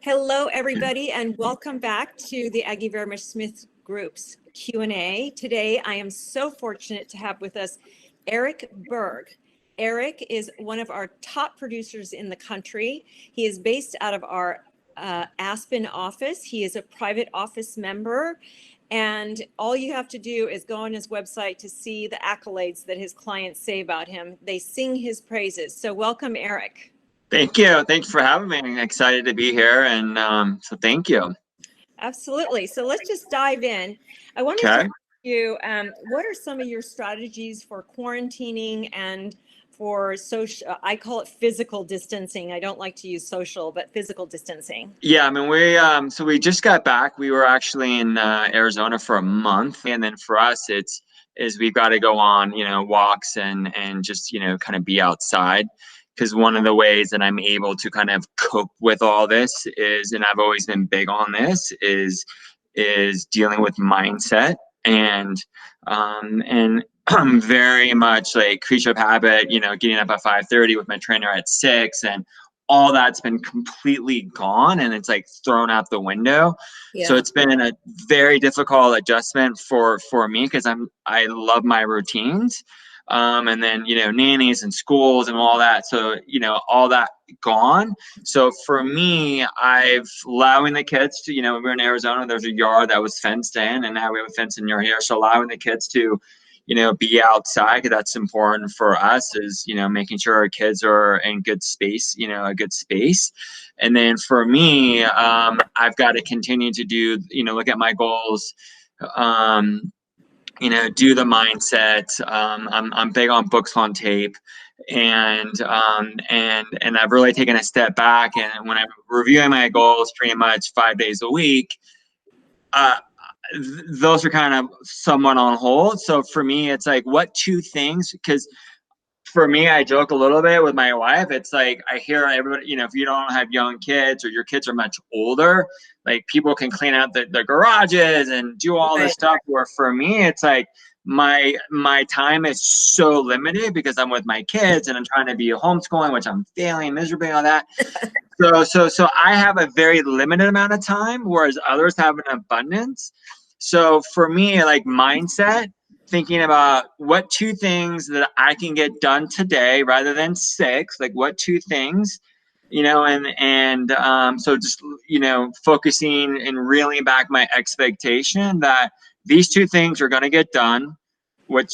Hello, everybody, and welcome back to the Aggie Vermes Smith Group's Q&A. Today, I am so fortunate to have with us Erik Berg. Erik is one of our top producers in the country. He is based out of our Aspen office. He is a private office member, and all you have to do is go on his website to see the accolades that his clients say about him. They sing his praises. So welcome, Erik. Thank you. Thanks for having me. I'm excited to be here. And so thank you. Absolutely. So let's just dive in. I wanted to ask you, what are some of your strategies for quarantining and for social, I call it physical distancing. I don't like to use social, but physical distancing. Yeah, I mean, we just got back. We were actually in Arizona for a month. And then for us, we've got to go on, walks and just, kind of be outside. Because one of the ways that I'm able to kind of cope with all this is, and I've always been big on this, is dealing with mindset and I'm very much like creature of habit, getting up at 5:30 with my trainer at 6, and all that's been completely gone and it's like thrown out the window. Yeah. So it's been a very difficult adjustment for me because I love my routines. And then, nannies and schools and all that. So, all that gone. So for me, I've allowing the kids to, we're in Arizona, there's a yard that was fenced in and now we have a fence in here. So allowing the kids to, be outside, because that's important for us, is, making sure our kids are in good space, a good space. And then for me, I've got to continue to do, look at my goals, do the mindset. I'm big on books on tape, and I've really taken a step back. And when I'm reviewing my goals, pretty much 5 days a week, those are kind of somewhat on hold. So for me, it's like, what two things? Because for me, I joke a little bit with my wife. It's like, I hear everybody, if you don't have young kids or your kids are much older, like people can clean out the garages and do all this stuff. Where for me, it's like my time is so limited because I'm with my kids and I'm trying to be homeschooling, which I'm failing miserably on that. So I have a very limited amount of time, whereas others have an abundance. So for me, like mindset, thinking about what two things that I can get done today rather than 6, like what two things, so just, focusing and reeling back my expectation that these two things are going to get done, which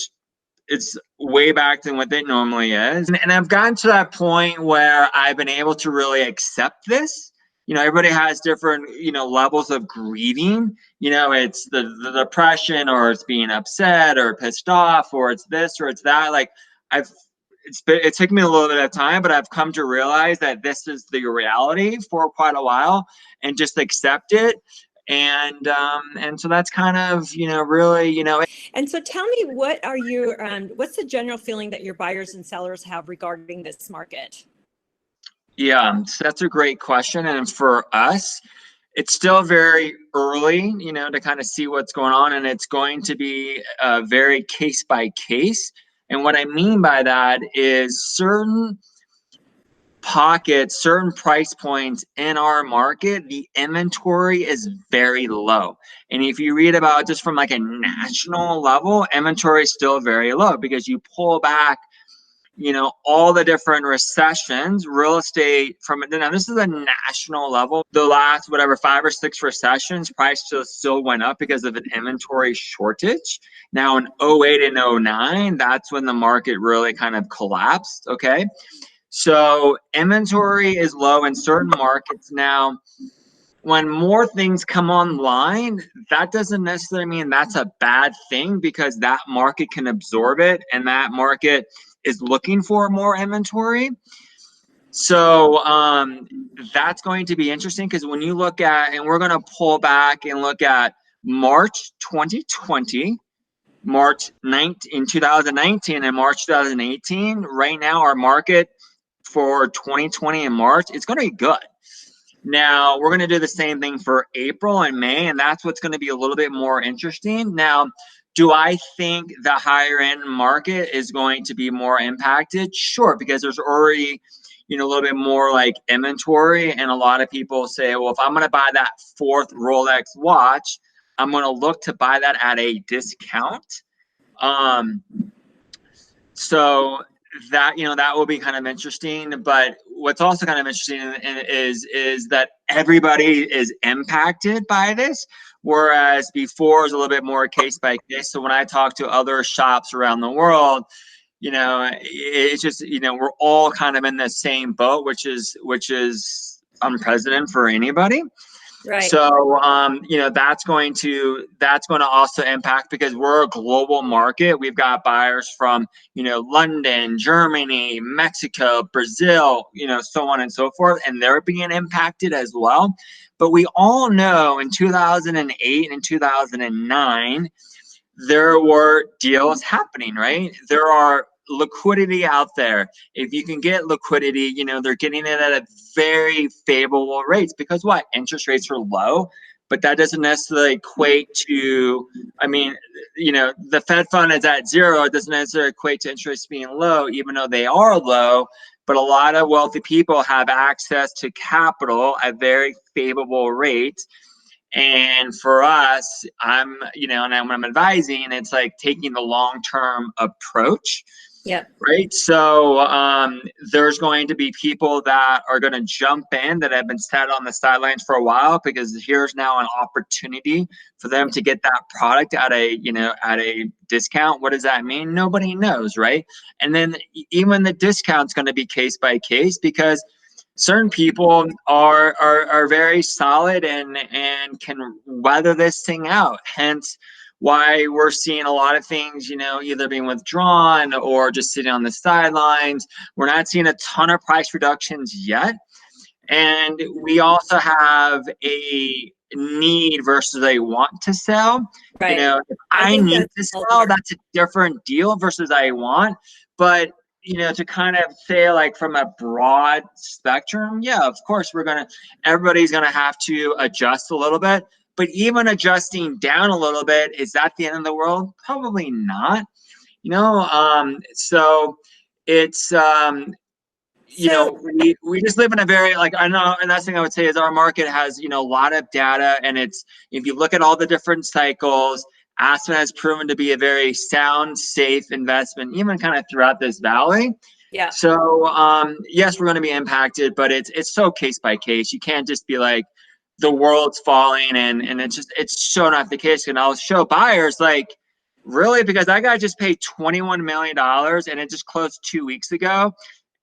it's way back than what it normally is. And I've gotten to that point where I've been able to really accept this. Everybody has different, levels of grieving. It's the depression, or it's being upset or pissed off, or it's this or it's that. Like it took me a little bit of time, but I've come to realize that this is the reality for quite a while, and just accept it. And so that's kind of, really, And so tell me, what are you, what's the general feeling that your buyers and sellers have regarding this market? Yeah, so that's a great question. And for us, it's still very early, to kind of see what's going on. And it's going to be very case by case. And what I mean by that is certain pockets, certain price points in our market, the inventory is very low. And if you read about just from like a national level, inventory is still very low because you pull back, all the different recessions, real estate now this is a national level. The last, 5 or 6 recessions, prices still went up because of an inventory shortage. Now in 08 and 09, that's when the market really kind of collapsed. Okay. So inventory is low in certain markets. Now, when more things come online, that doesn't necessarily mean that's a bad thing, because that market can absorb it and that market is looking for more inventory. So that's going to be interesting, because when you look at, and we're going to pull back and look at March 2020, March 2019, and March 2018, right now our market for 2020 in March, it's going to be good. Now, we're going to do the same thing for April and May, and that's what's going to be a little bit more interesting. Now, do I think the higher end market is going to be more impacted? Sure, because there's already, a little bit more like inventory. And a lot of people say, well, if I'm going to buy that fourth Rolex watch, I'm going to look to buy that at a discount. So that, that will be kind of interesting. But what's also kind of interesting is that everybody is impacted by this, whereas before is a little bit more case by case. So when I talk to other shops around the world, it's just, we're all kind of in the same boat, which is unprecedented for anybody. Right. So, that's going to also impact, because we're a global market. We've got buyers from, London, Germany, Mexico, Brazil, so on and so forth, and they're being impacted as well. But we all know in 2008 and 2009, there were deals happening, right? There are liquidity out there. If you can get liquidity, they're getting it at a very favorable rates, because what? Interest rates are low, but that doesn't necessarily equate to, the Fed fund is at zero. It doesn't necessarily equate to interest being low, even though they are low. But a lot of wealthy people have access to capital at very favorable rates. And for us, I'm advising, it's like taking the long-term approach. Yep. Right. So there's going to be people that are going to jump in that have been sat on the sidelines for a while, because here's now an opportunity for them to get that product at a discount. What does that mean? Nobody knows. Right. And then even the discount's going to be case by case, because certain people are very solid and can weather this thing out. Hence why we're seeing a lot of things, either being withdrawn or just sitting on the sidelines. We're not seeing a ton of price reductions yet. And we also have a need versus a want to sell. Right. If I need to sell, that's a different deal versus I want. But to kind of say, like, from a broad spectrum, yeah, of course everybody's gonna have to adjust a little bit. But even adjusting down a little bit, is that the end of the world? Probably not. So it's we just live in a very, like, I know, and that's the thing I would say is our market has, a lot of data, and it's, if you look at all the different cycles, Aspen has proven to be a very sound, safe investment, even kind of throughout this valley. Yeah. So yes, we're going to be impacted, but it's so case by case. You can't just be like, the world's falling, and it's so not the case. And I'll show buyers, like, really, because that guy just paid $21 million and it just closed 2 weeks ago.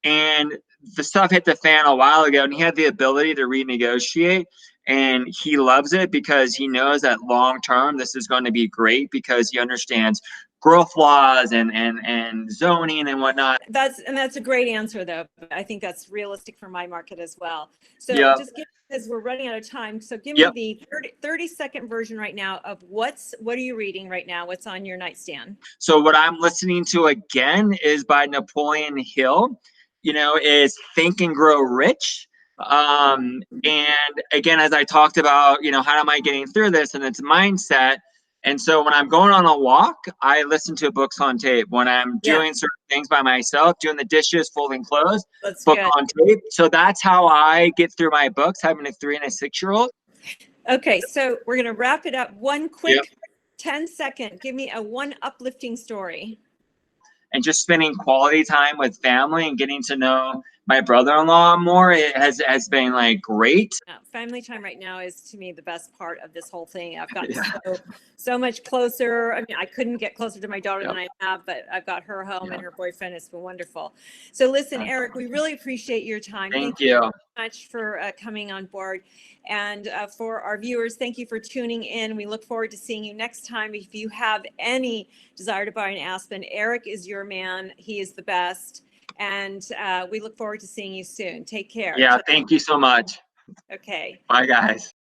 And the stuff hit the fan a while ago, and he had the ability to renegotiate, and he loves it because he knows that long term this is going to be great, because he understands growth laws and zoning and whatnot. That's a great answer, though. I think that's realistic for my market as well. So just because we're running out of time, so give me the 30-second version right now of what are you reading right now? What's on your nightstand? So what I'm listening to again is by Napoleon Hill. Is Think and Grow Rich. And again, as I talked about, how am I getting through this? And it's mindset. And so when I'm going on a walk, I listen to books on tape. When I'm doing certain things by myself, doing the dishes, folding clothes, book on tape. So that's how I get through my books, having a 3 and a 6-year-old. Okay, so we're going to wrap it up. One quick 10-second. Give me one uplifting story. And just spending quality time with family and getting to know my brother-in-law more, it has been, like, great. Family time right now is, to me, the best part of this whole thing. I've gotten so much closer. I mean, I couldn't get closer to my daughter than I have, but I've got her home and her boyfriend. It's been wonderful. So listen, Erik, we really appreciate your time. Thank you so much for coming on board. And for our viewers, thank you for tuning in. We look forward to seeing you next time. If you have any desire to buy an Aspen, Erik is your man. He is the best. And we look forward to seeing you soon. Take care. Yeah, thank you so much. Okay. Bye, guys.